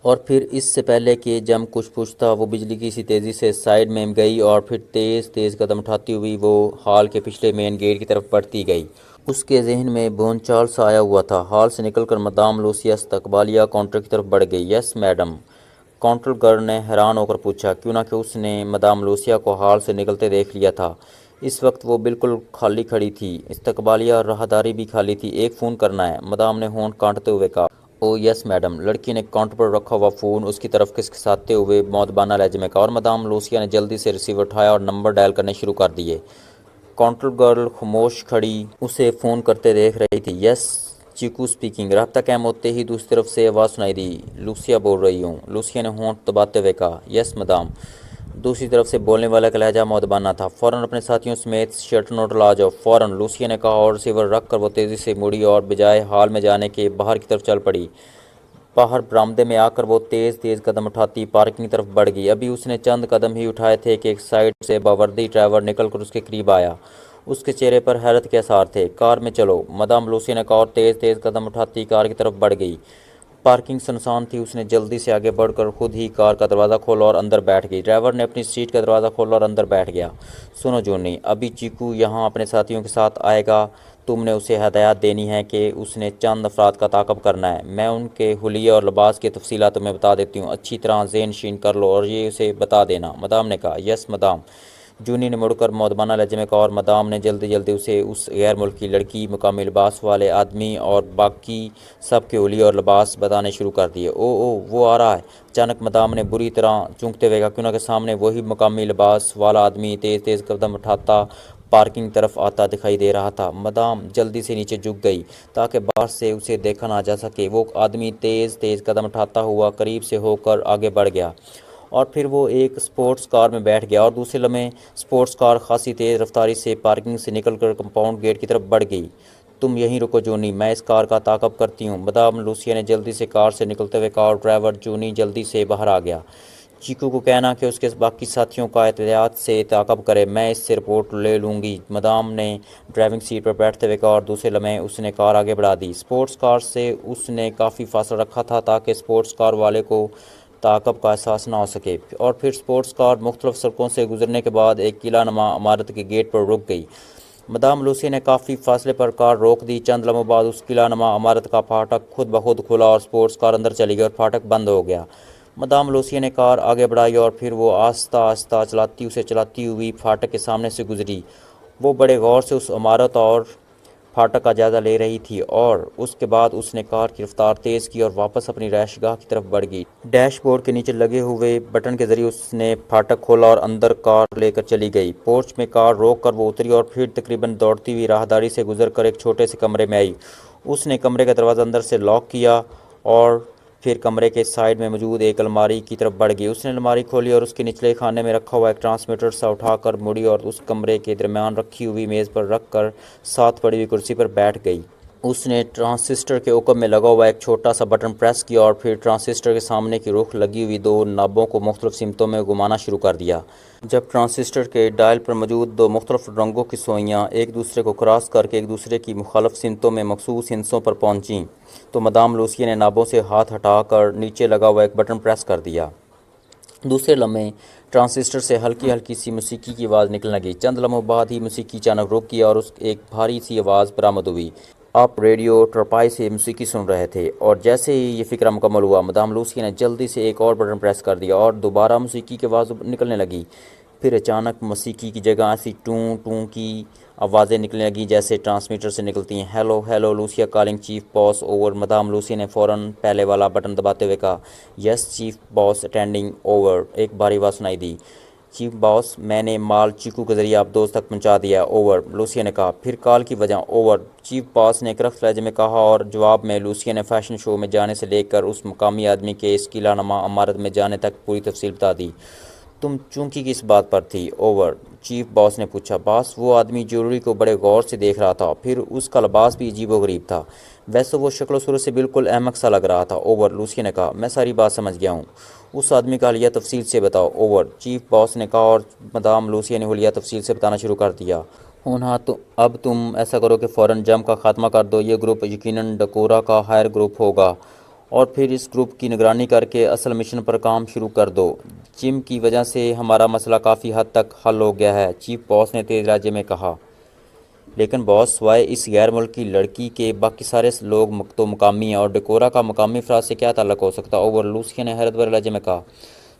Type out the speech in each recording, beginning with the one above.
और फिर इससे पहले कि जम कुछ पूछता वो बिजली की सी तेज़ी से साइड में गई और फिर तेज़ तेज़ कदम उठाती हुई वो हॉल के पिछले मेन गेट की तरफ बढ़ती गई। उसके जहन में बोलचाल सा आया हुआ था। हॉल से निकलकर मदाम लूसिया इस्तकबालिया काउंटर की तरफ बढ़ गई। यस मैडम, काउंटर गर्ल ने हैरान होकर पूछा, क्यों ना कि उसने मदाम लूसिया को हॉल से निकलते देख लिया था। इस वक्त वो बिल्कुल खाली खड़ी थी। इस्तकबालिया राहदारी भी खाली थी। एक फ़ोन करना है, मदाम ने होंठ काटते हुए कहा। ओ यस मैडम, लड़की ने काउंटर पर रखा हुआ फ़ोन उसकी तरफ खिसखिसाते हुए मौदबाना लहजे में कहा, और मदाम लूसिया ने जल्दी से रिसीवर उठाया और नंबर डायल करने शुरू कर दिए। काउंटर गर्ल खामोश खड़ी उसे फ़ोन करते देख रही थी। यस, चीकू स्पीकिंग। राब्ता कायम होते ही दूसरी तरफ से आवाज़ सुनाई दी, लूसिया बोल रही हूँ। लूसिया ने होंठ दबाते हुए कहा, यस मदाम। दूसरी तरफ से बोलने वाला का लहजा मौदबाना था। फ़ौरन अपने साथियों समेत शटल नोट ला जाओ, फ़ौरन, लूसिया ने कहा और रिसीवर रख कर वो तेज़ी से मुड़ी और बजाय हॉल में जाने के बाहर की तरफ चल पड़ी। बाहर बरामदे में आकर वो तेज़ तेज़ कदम उठाती पार्किंग की तरफ बढ़ गई। अभी उसने चंद कदम ही उठाए थे कि एक साइड से बावर्दी ड्राइवर निकलकर उसके करीब आया। उसके चेहरे पर हैरत के आसार थे। कार में चलो, मदाम लूसी ने कहा और तेज़ तेज़ कदम उठाती कार की तरफ बढ़ गई। पार्किंग सुनसान थी। उसने जल्दी से आगे बढ़कर खुद ही कार का दरवाज़ा खोला और अंदर बैठ गई। ड्राइवर ने अपनी सीट का दरवाज़ा खोला और अंदर बैठ गया। सुनो जूनी, अभी चीकू यहाँ अपने साथियों के साथ आएगा। तुमने उसे हदायत देनी है कि उसने चंद अफराद का ताक़ब करना है। मैं उनके हुलिया और लिबास की तफसीलात तुम्हें बता देती हूँ। अच्छी तरह ज़ेन शीन कर लो और ये उसे बता देना, मदाम ने कहा। यस मदाम, जूनी ने मुड़कर मौदबाना लहजे में कहा और मदाम ने जल्दी जल्दी उसे उस गैर मुल्की लड़की, मुकामी लिबास वाले आदमी और बाकी सब के हुलिया और लिबास बताने शुरू कर दिए। ओ वो आ रहा है। अचानक मदाम ने बुरी तरह चूंकते हुए कहा, क्यों ना के सामने वही मुकामी लिबास वाला आदमी तेज़ तेज़ कदम उठाता पार्किंग तरफ आता दिखाई दे रहा था। मदाम जल्दी से नीचे झुक गई ताकि बाहर से उसे देखा ना जा सके। वो आदमी तेज़ तेज़ कदम उठाता हुआ करीब से होकर आगे बढ़ गया और फिर वो एक स्पोर्ट्स कार में बैठ गया और दूसरे लम्हे स्पोर्ट्स कार खासी तेज़ रफ्तारी से पार्किंग से निकलकर कंपाउंड गेट की तरफ बढ़ गई। तुम यहीं रुको जूनी, मैं इस कार का ताक़ब करती हूँ, मदाम लूसिया ने जल्दी से कार से निकलते हुए कहा और ड्राइवर जूनी जल्दी से बाहर आ गया। चीकू को कहना कि उसके बाकी साथियों का एहतियात से ताक़ब करे, मैं इससे रिपोर्ट ले लूँगी, मदाम ने ड्राइविंग सीट पर बैठते हुए कहा और दूसरे लम्हे उसने कार आगे बढ़ा दी। स्पोर्ट्स कार से उसने काफ़ी फासला रखा था ताकि स्पोर्ट्स कार वाले को ताक़ब का एहसास ना हो सके। और फिर स्पोर्ट्स कार मुख्तलिफ सड़कों से गुजरने के बाद एक किला नुमा इमारत के गेट पर रुक गई। मदाम लूसी ने काफ़ी फासले पर कार रोक दी। चंद लम्हों बाद उस किला नुमा इमारत का फाटक खुद ब खुद खुला और स्पोर्ट्स कार अंदर चली गई और फाटक बंद हो गया। मदाम लूसी ने कार आगे बढ़ाई और फिर वो आस्ता आस्ता चलाती हुई फाटक के सामने से गुजरी। वो बड़े गौर से उस इमारत और फाटक का जायज़ा ले रही थी और उसके बाद उसने कार की रफ्तार तेज़ की और वापस अपनी रैशगाह की तरफ बढ़ गई। डैशबोर्ड के नीचे लगे हुए बटन के ज़रिए उसने फाटक खोला और अंदर कार लेकर चली गई। पोर्च में कार रोक कर वो उतरी और फिर तकरीबन दौड़ती हुई राहदारी से गुजर कर एक छोटे से कमरे में आई। उसने कमरे का दरवाज़ा अंदर से लॉक किया और फिर कमरे के साइड में मौजूद एक अलमारी की तरफ बढ़ गई। उसने अलमारी खोली और उसके निचले खाने में रखा हुआ एक ट्रांसमीटर सा उठाकर मुड़ी और उस कमरे के दरमियान रखी हुई मेज़ पर रख कर साथ पड़ी हुई कुर्सी पर बैठ गई। उसने ट्रांसिस्टर के ऊपर में लगा हुआ एक छोटा सा बटन प्रेस किया और फिर ट्रांसिस्टर के सामने की रुख लगी हुई दो नाबों को मुख्तलिफ सिमतों में घुमाना शुरू कर दिया। जब ट्रांसिस्टर के डायल पर मौजूद दो मुख्तलिफ रंगों की सुइयाँ एक दूसरे को क्रॉस करके एक दूसरे की मुखालिफ सिमतों में मखसूस हिस्सों पर पहुँचीं तो मदाम लूसिया ने नाबों से हाथ हटाकर नीचे लगा हुआ एक बटन प्रेस कर दिया। दूसरे लम्हे ट्रांसिस्टर से हल्की हल्की सी मौसीकी की आवाज़ निकलने लगी। चंद लम्हों बाद ही मौसीकी अचानक रुक गई और उस एक भारी सी आवाज़ बरामद हुई। आप रेडियो ट्रपाई से मौसीकी सुन रहे थे और जैसे ही ये फ़िक्र मुकम्मल हुआ मदाम लूसिया ने जल्दी से एक और बटन प्रेस कर दिया और दोबारा मौसीकी की आवाज़ निकलने लगी। फिर अचानक मौसीकी की जगह ऐसी टूं टूं की आवाज़ें निकलने लगी जैसे ट्रांसमीटर से निकलती हैं। Hello hello, Lucia calling, chief boss over. Madam Lucia ने फ़ौरन पहले वाला बटन दबाते हुए कहा, yes chief boss attending over. एक भारी आवाज़ सुनाई दी, चीफ बॉस, मैंने माल चीकू के ज़रिए आप दोस्त तक पहुंचा दिया, ओवर, लूसिया ने कहा। फिर कॉल की वजह, ओवर, चीफ बॉस ने एक रफ्त लहजे में कहा और जवाब में लूसिया ने फ़ैशन शो में जाने से लेकर उस मुकामी आदमी के इस किला नुमा इमारत में जाने तक पूरी तफसील बता दी। तुम चूंकि किस बात पर थी, ओवर, चीफ बॉस ने पूछा। बॉस, वो आदमी ज्वेलरी को बड़े गौर से देख रहा था, फिर उसका लिबास भी अजीबोगरीब था। वैसे वो शक्ल सूरत से बिल्कुल अहमक सा लग रहा था, ओवर, लूसिया ने कहा। मैं सारी बात समझ गया हूँ, उस आदमी का हलिया तफसील से बताओ, ओवर, चीफ बॉस ने कहा और मदाम लूसिया ने हलिया तफसील से बताना शुरू कर दिया। हाँ तो अब तुम ऐसा करो कि फ़ौरन जम का खात्मा कर दो। ये ग्रुप यकीनन डकोरा का हायर ग्रुप होगा और फिर इस ग्रुप की निगरानी करके असल मिशन पर काम शुरू कर दो। जिम की वजह से हमारा मसला काफ़ी हद तक हल हो गया है, चीफ बॉस ने तेज लहजे में कहा। लेकिन बॉस, सिवाय इस गैर मुल्की लड़की के बाकी सारे लोग तो मुकामी हैं और डेकोरा का मुकामी अफराद से क्या ताल्लुक हो सकता। ओवर लूसिया ने हैरत भरे लहजे में कहा।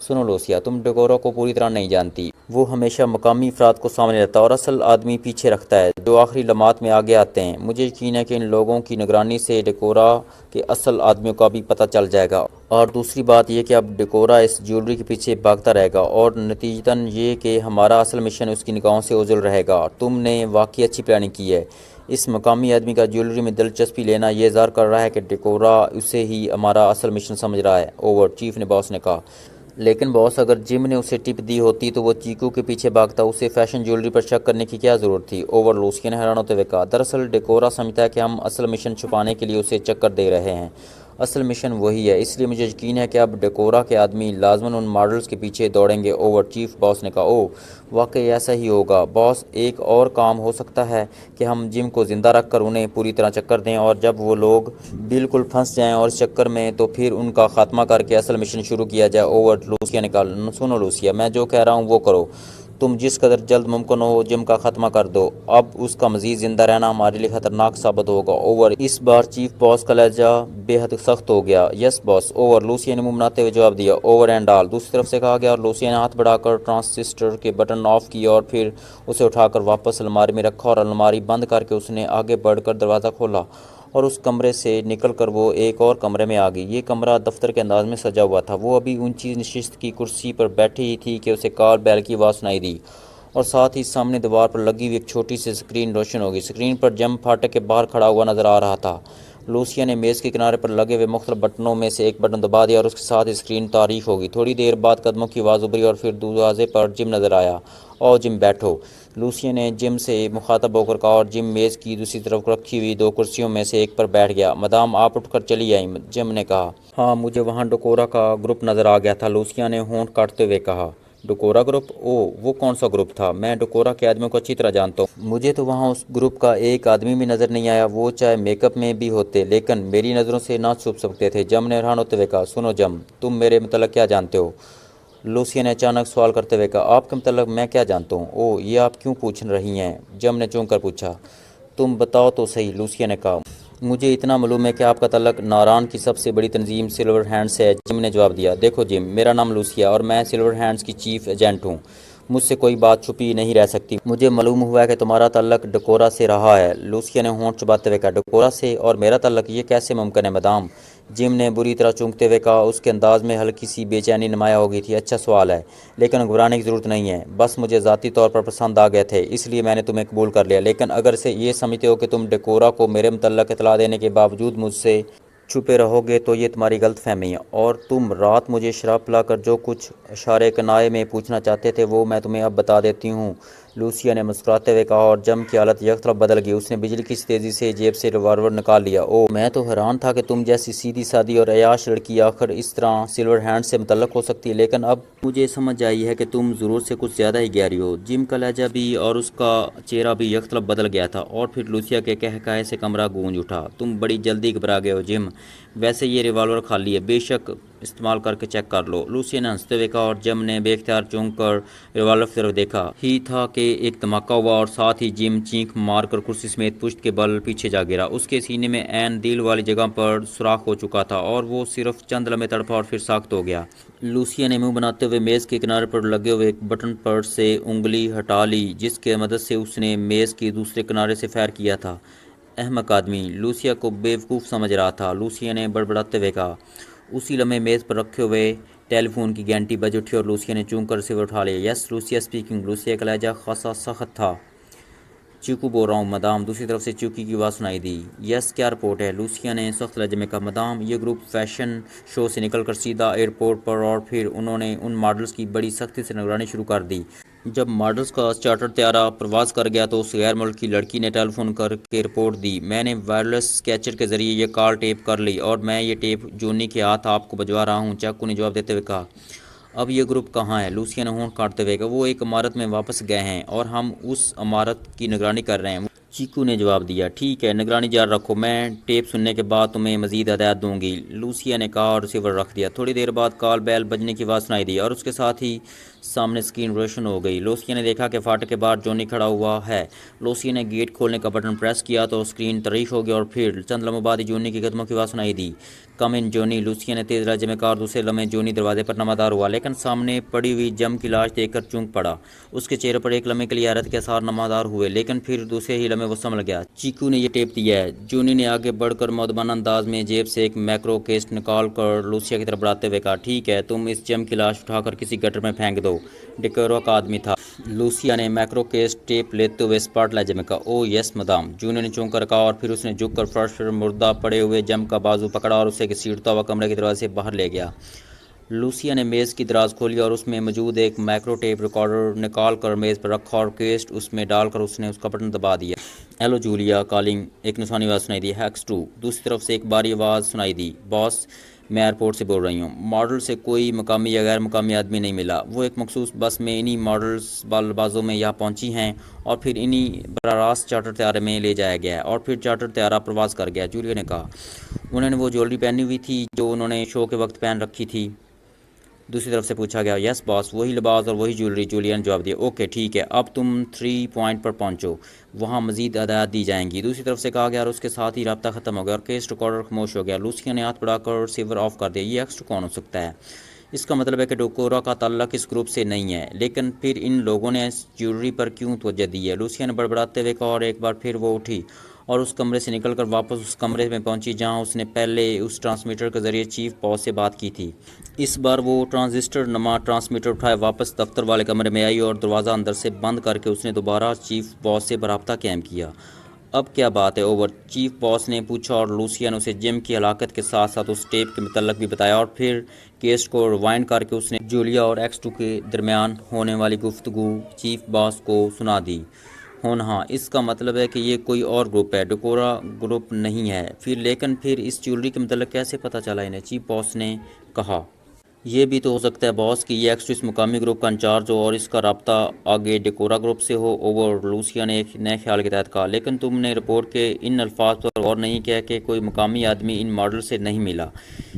सुनो लूसिया, तुम डेकोरा को पूरी तरह नहीं जानती। वो हमेशा मकामी अफराद को सामने रखता है और असल आदमी पीछे रखता है जो आखिरी लम्हात में आगे आते हैं। मुझे यकीन है कि इन लोगों की निगरानी से डेकोरा के असल आदमियों का भी पता चल जाएगा। और दूसरी बात यह कि अब डेकोरा इस ज्वेलरी के पीछे भागता रहेगा और नतीजतन ये कि हमारा असल मिशन उसकी निगाहों से ओझल रहेगा। तुमने वाकई अच्छी प्लानिंग की है। इस मकामी आदमी का ज्वेलरी में दिलचस्पी लेना यह ज़ाहिर कर रहा है कि डेकोरा उसे ही हमारा असल मिशन समझ रहा है। ओवर, चीफ ने बॉस ने कहा। लेकिन बॉस, अगर जिम ने उसे टिप दी होती तो वो चीकू के पीछे भागता, उसे फैशन ज्वेलरी पर शक करने की क्या ज़रूरत थी। ओवर, लूसिया ने हैरान होते हुए कहा। दरअसल डेकोरा समझता है कि हम असल मिशन छुपाने के लिए उसे चक्कर दे रहे हैं। असल मिशन वही है, इसलिए मुझे यकीन है कि अब डेकोरा के आदमी लाजमन उन मॉडल्स के पीछे दौड़ेंगे। ओवर, चीफ बॉस ने कहा। ओह, वाकई ऐसा ही होगा बॉस। एक और काम हो सकता है कि हम जिम को ज़िंदा रख कर उन्हें पूरी तरह चक्कर दें और जब वो लोग बिल्कुल फंस जाएं और इस चक्कर में तो फिर उनका खात्मा करके असल मिशन शुरू किया जाए। ओवर, लूसिया ने कहा। सुनो लूसिया, मैं जो कह रहा हूँ वो करो। तुम जिस कदर जल्द मुमकिन हो जिम का खात्मा कर दो। अब उसका मजीद जिंदा रहना हमारे लिए खतरनाक साबित होगा। ओवर, इस बार चीफ बॉस का लहजा बेहद सख्त हो गया। Yes boss. ओवर, लूसिया ने मुंह बनाते हुए जवाब दिया। ओवर एंड ऑल, दूसरी तरफ से कहा गया और लूसिया ने हाथ बढ़ाकर ट्रांजिस्टर के बटन ऑफ किए और फिर उसे उठाकर वापस अलमारी में रखा और अलमारी बंद करके उसने आगे बढ़कर दरवाज़ा खोला और उस कमरे से निकलकर वो एक और कमरे में आ गई। ये कमरा दफ्तर के अंदाज में सजा हुआ था। वो अभी ऊंची नशिस्त की कुर्सी पर बैठी ही थी कि उसे कॉल बेल की आवाज़ सुनाई दी और साथ ही सामने दीवार पर लगी हुई एक छोटी सी स्क्रीन रोशन हो गई। स्क्रीन पर जम फाटक के बाहर खड़ा हुआ नजर आ रहा था। लूसिया ने मेज़ के किनारे पर लगे हुए मुख्तलिफ बटनों में से एक बटन दबा दिया और उसके साथ ही स्क्रीन तारीफ हो गई। थोड़ी देर बाद कदमों की आवाज़ उभरी और फिर दरवाजे पर जिम नज़र आया। और जिम बैठो, लूसिया ने जिम से मुखातब होकर कहा और जिम मेज़ की दूसरी तरफ रखी हुई दो कुर्सियों में से एक पर बैठ गया। मदाम, आप उठकर चली आई, जिम ने कहा। हाँ, मुझे वहाँ डेकोरा का ग्रुप नज़र आ गया था, लूसिया ने होंठ काटते हुए कहा। डेकोरा ग्रुप? ओह, वो कौन सा ग्रुप था? मैं डेकोरा के आदमियों को अच्छी तरह जानता हूँ। मुझे तो वहाँ उस ग्रुप का एक आदमी भी नज़र नहीं आया, वो चाहे मेकअप में भी होते लेकिन मेरी नज़रों से ना छुप सकते थे। जम ने हैरान होते हुए कहा। सुनो जम, तुम मेरे मतलब क्या जानते हो? लूसिया ने अचानक सवाल करते हुए कहा। आपके मतलब मैं क्या जानता हूँ? ओह, ये आप क्यों पूछ रही हैं? जम ने चौंक कर पूछा। तुम बताओ तो सही, लूसिया ने कहा। मुझे इतना मालूम है कि आपका तल्लक नारान की सबसे बड़ी तंजीम सिल्वर हैंड्स से है, जिम ने जवाब दिया। देखो जिम, मेरा नाम लूसिया और मैं सिल्वर हैंड्स की चीफ एजेंट हूँ। मुझसे कोई बात छुपी नहीं रह सकती। मुझे मालूम हुआ है कि तुम्हारा तल्लक डेकोरा से रहा है। लूसिया ने होंठ चबाते हुए कहा। डेकोरा से और मेरा तल्लक? ये कैसे मुमकिन है मदाम? जिम ने बुरी तरह चूंकते हुए कहा। उसके अंदाज में हल्की सी बेचैनी नुमाया हो गई थी। अच्छा सवाल है, लेकिन घबराने की ज़रूरत नहीं है। बस मुझे ज़ाती तौर पर पसंद आ गए थे, इसलिए मैंने तुम्हें कबूल कर लिया। लेकिन अगर से ये समझते हो कि तुम डेकोरा को मेरे मुतल्लक इतला देने के बावजूद मुझसे छुपे रहोगे तो ये तुम्हारी गलत फहमी है। और तुम रात मुझे शराब पिलाकर जो कुछ इशारे कनाए में पूछना चाहते थे वो मैं तुम्हें अब बता देती हूँ, लूसिया ने मुस्कुराते हुए कहा। और जम की हालत एक तरफ बदल गई। उसने बिजली की तेज़ी से जेब से रिवॉल्वर निकाल लिया। ओह, मैं तो हैरान था कि तुम जैसी सीधी सादी और अयाश लड़की आखिर इस तरह सिल्वर हैंड से मुतल्लक हो सकती है, लेकिन अब मुझे समझ आई है कि तुम ज़रूर से कुछ ज़्यादा ही गहरी हो। जिम का लहजा भी और उसका चेहरा भी एक तरफ बदल गया था और फिर लूसिया के कहकाहे से कमरा गूंज उठा। तुम बड़ी जल्दी घबरा गए हो जिम। वैसे ये रिवॉल्वर खाली है, बेशक इस्तेमाल करके चेक कर लो, लूसिया ने हंसते हुए कहा। और जम ने बेख्तियार चौंक कर रिवॉल्वर की तरफ देखा ही था कि एक धमाका हुआ और साथ ही जिम चीख मारकर कुर्सी समेत पुश्त के बल पीछे जा गिरा। उसके सीने में ऐन दिल वाली जगह पर सुराख हो चुका था और वो सिर्फ चंद लम्हे तड़पा और फिर सख्त हो गया। लूसिया ने मुंह बनाते हुए मेज़ के किनारे पर लगे हुए एक बटन पर से उंगली हटा ली जिसके मदद से उसने मेज़ के दूसरे किनारे से फायर किया था। अहमक आदमी लूसिया को बेवकूफ़ समझ रहा था, लूसिया ने बड़बड़ाते हुए कहा। उसी लम्हे मेज़ पर रखे हुए टेलीफोन की घंटी बज उठी और लूसिया ने चूंक कर रिसीवर उठा लिया। Yes, Lucia speaking. लूसिया का लहजा खासा सख्त था। चीकू बोल रहा हूँ मदाम, दूसरी तरफ से चीकी की आवाज़ सुनाई दी। यस, क्या रिपोर्ट है? लूसिया ने सख्त लहजे में कहा। मदाम, ये ग्रुप फैशन शो से निकलकर सीधा एयरपोर्ट पर और फिर उन्होंने उन मॉडल्स की बड़ी सख्ती से निगरानी शुरू कर दी। जब मॉडल्स का चार्टर त्यारा प्रवास कर गया तो उस गैर मुल्क की लड़की ने टेलीफोन करके रिपोर्ट दी। मैंने वायरलेस कैचर के ज़रिए ये कॉल टेप कर ली और मैं ये टेप जोनी के हाथ आपको भिजवा रहा हूँ, चाकू ने जवाब देते हुए कहा। अब ये ग्रुप कहाँ है? लूसिया ने होंठ काटते हुए कहा। वो एक इमारत में वापस गए हैं और हम उस इमारत की निगरानी कर रहे हैं। चीकू ने जवाब दिया, ठीक है, निगरानी जारी रखो, मैं टेप सुनने के बाद तुम्हें मजीद हदायत दूंगी। लूसिया ने कहा और रिसीवर रख दिया। थोड़ी देर बाद कॉल बेल बजने की आवाज़ सुनाई दी और उसके साथ ही सामने स्क्रीन रोशन हो गई। लूसिया ने देखा कि फाटक के बाहर जॉनी खड़ा हुआ है। लूसिया ने गेट खोलने का बटन प्रेस किया तो स्क्रीन तरीश हो गई और फिर चंद लम्हों बाद ही जॉनी की कदमों की आवाज़ सुनाई दी। कम इन जॉनी, लूसिया ने तेज़ लहजे में कहा और दूसरे लम्हे जॉनी दरवाजे पर नमादार हुआ, लेकिन सामने पड़ी हुई जम की लाश देखकर चूक पड़ा। उसके चेहरे पर एक लम्हे के लिए हैरत के आसार नमादार हुए, लेकिन फिर दूसरे ही लम्हे वो संभल गया। चीकू ने यह टेप दिया है। जॉनी ने आगे बढ़कर मौदबाना अंदाज में जेब से एक मैक्रो केस निकाल कर लूसिया की तरफ बढ़ाते हुए कहा, ठीक है, तुम इस जम की लाश उठाकर किसी गटर में फेंक दो। डेकोरा का आदमी था। लूसिया ने मैक्रो केस टेप लेते हुए स्पार्ट लहजे में कहा, ओ यस मदाम। जूनियर ने चौंक कर कहा और फिर उसने झुक कर फर्श पर मुर्दा पड़े हुए जम का बाजू पकड़ा और उसे घसीटता हुआ कमरे के दरवाजे से बाहर ले गया। लूसिया ने मेज़ की दराज खोली और उसमें मौजूद एक माइक्रो टेप रिकॉर्डर निकाल कर मेज़ पर रखा और केस्ट उसमें डालकर उसने उसका बटन दबा दिया। हेलो जूलिया कॉलिंग, एक निशानी आवाज़ सुनाई दी। हैक्स 2। दूसरी तरफ से एक बारी आवाज़ सुनाई दी, बॉस मैं एयरपोर्ट से बोल रही हूँ। मॉडल से कोई मकामी या गैर मकामी आदमी नहीं मिला। वो एक मखसूस बस में इन्हीं मॉडल्स बालबाजों में यहाँ पहुँची हैं और फिर इन्हीं बराह रास्त चार्टर तैयारे में ले जाया गया है और फिर चार्टर तैयारा प्रवास कर गया। जूलिया ने कहा, उन्होंने वो ज्वेलरी पहनी हुई थी जो उन्होंने शो के वक्त पहन रखी थी। दूसरी तरफ से पूछा गया, यस बॉस, वही लिबास और वही ज्वेलरी। जूलिया ने जवाब दिया, ओके ठीक है, अब तुम 3 पॉइंट पर पहुंचो, वहां मजीद हदायत दी जाएंगी। दूसरी तरफ से कहा गया और उसके साथ ही रब्ता खत्म हो गया और केस रिकॉर्डर खामोश हो गया। लूसिया ने हाथ बढ़ाकर रिसीवर ऑफ कर दिया। ये एक्स्ट्रा कौन हो सकता है? इसका मतलब है कि डेकोरा का ताल्लुक इस ग्रुप से नहीं है, लेकिन फिर इन लोगों ने इस ज्वेलरी पर क्यों तवज्जो दी है? लूसिया ने बड़बड़ाते हुए कहा और एक बार फिर वो उठी और उस कमरे से निकलकर वापस उस कमरे में पहुंची जहां उसने पहले उस ट्रांसमीटर के जरिए चीफ बॉस से बात की थी। इस बार वो ट्रांजिस्टर नमा ट्रांसमीटर उठाए वापस दफ्तर वाले कमरे में आई और दरवाज़ा अंदर से बंद करके उसने दोबारा चीफ बॉस से बराबता कायम किया। अब क्या बात है ओवर? चीफ बॉस ने पूछा और लूसिया ने उसे जिम की हलाकत के साथ साथ उस टेप के मुतल्लक भी बताया और फिर केस को रिवाइंड करके उसने जूलिया और X2 के दरमियान होने वाली गुफ्तगू चीफ बॉस को सुना दी। हाँ, इसका मतलब है कि ये कोई और ग्रुप है, डेकोरा ग्रुप नहीं है। फिर लेकिन फिर इस ज्वेलरी के मतलब कैसे पता चला इन्हें? चीफ बॉस ने कहा, ये भी तो हो सकता है बॉस कि ये एक्स इस मुकामी ग्रुप का इंचार्ज हो और इसका रब्ता आगे डेकोरा ग्रुप से हो। ओवर, लूसिया ने एक नए ख्याल के तहत कहा, लेकिन तुमने रिपोर्ट के इन अल्फाज पर गौर नहीं किया कि कोई मुकामी आदमी इन मॉडल से नहीं मिला।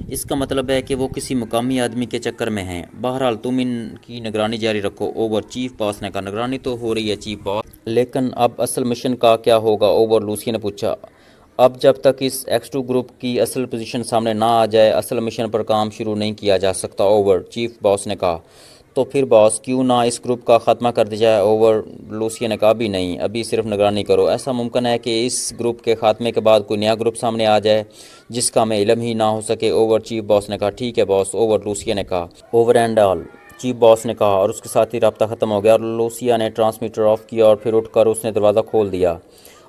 इसका मतलब है कि वो किसी मुकामी आदमी के चक्कर में हैं। बहरहाल तुम इनकी निगरानी जारी रखो। ओवर, चीफ बॉस ने कहा। निगरानी तो हो रही है चीफ बॉस, लेकिन अब असल मिशन का क्या होगा? ओवर, लूसिया ने पूछा। अब जब तक इस X2 ग्रुप की असल पोजीशन सामने ना आ जाए असल मिशन पर काम शुरू नहीं किया जा सकता। ओवर, चीफ बॉस ने कहा। तो फिर बॉस क्यों ना इस ग्रुप का खात्मा कर दिया जाए? ओवर, लूसिया ने कहा, भी नहीं, अभी सिर्फ निगरानी करो। ऐसा मुमकिन है कि इस ग्रुप के खात्मे के बाद कोई नया ग्रुप सामने आ जाए जिसका हमें इल्म ही ना हो सके। ओवर, चीफ बॉस ने कहा। ठीक है बॉस। ओवर, लूसिया ने कहा। Over and all, chief boss ने कहा और उसके साथ ही रब्ता ख़त्म हो गया और लूसिया ने ट्रांसमीटर ऑफ किया और फिर उठकर उसने दरवाज़ा खोल दिया।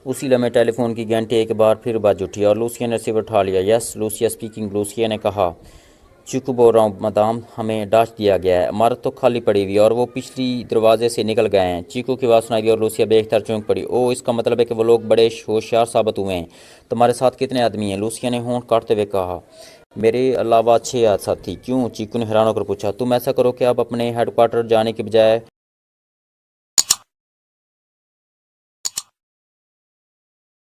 उसी लम्हे टेलीफोन की घंटे एक बार फिर बज उठी और लूसिया ने रिसीवर उठा लिया। Yes, Lucia speaking. लूसिया ने कहा, चीकू बोल रहा हूँ मदाम, हमें डांट दिया गया है, इमारत तो खाली पड़ी हुई है और वो पिछली दरवाजे से निकल गए हैं। चीकू की आवाज़ सुनाई दी और लूसिया बेख्तर चौंक पड़ी। ओ, इसका मतलब है कि वो लोग बड़े होशियार साबित हुए हैं। तुम्हारे साथ कितने आदमी हैं? लूसिया ने होंठ काटते हुए कहा, मेरे अलावा 6 साथी। क्यों? चीकू ने हैरान होकर पूछा। तुम ऐसा करो कि आप अपने हेडक्वार्टर जाने के बजाय